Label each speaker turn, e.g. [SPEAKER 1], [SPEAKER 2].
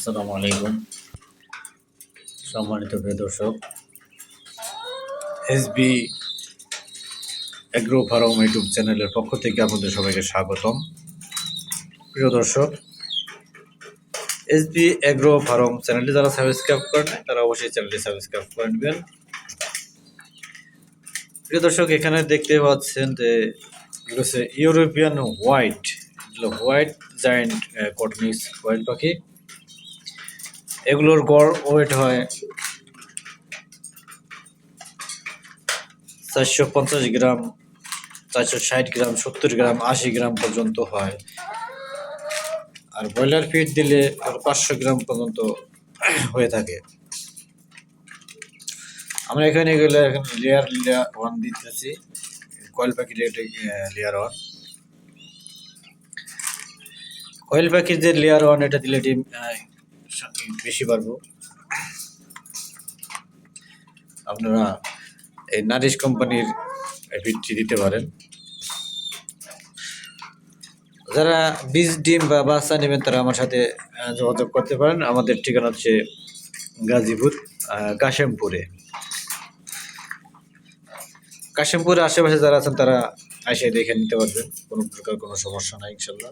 [SPEAKER 1] আসসালামু আলাইকুম সম্মানিত প্রিয় দর্শক, এসবি এগ্রো ফার্ম ইউটিউব চ্যানেলের পক্ষ থেকে আপনাদের সবাইকে স্বাগতম। প্রিয় দর্শক, এসবি এগ্রো ফার্ম চ্যানেলটি যারা সাবস্ক্রাইব করেন তারা অবশ্যই চ্যানেলটি সাবস্ক্রাইব করে নেবেন। প্রিয় দর্শক, এখানে দেখতে পাচ্ছেন যে ইউরোপিয়ান হোয়াইট জায়ান্ট কটনিস হোয়াইট পাখি। এগুলোর গড় ওয়েট হয় 450 গ্রাম, 460 গ্রাম, 70 গ্রাম, 80 গ্রাম পর্যন্ত হয়। আর ব্রয়লার ফিড দিলে 500 গ্রাম পর্যন্ত হয়ে থাকে। আমরা এখানে এগুলো এখন লেয়ার 1 দিতেছি, কয়েল পাখির লেয়ার 1। কয়েল পাখির যে লেয়ার 1 এটা দিলে ডিম বেশি পারবো। আপনারা এই নারিশ কোম্পানির ফিডটি দিতে পারেন। যারা বীজ ডিম বা বাচ্চা নেবেন তারা আমার সাথে যোগাযোগ করতে পারেন। আমাদের ঠিকানা হচ্ছে গাজীপুর কাশিমপুরের আশেপাশে যারা আছেন তারা এসে দেখে নিতে পারবেন, কোনো প্রকার কোনো সমস্যা নাই ইনশাল্লাহ।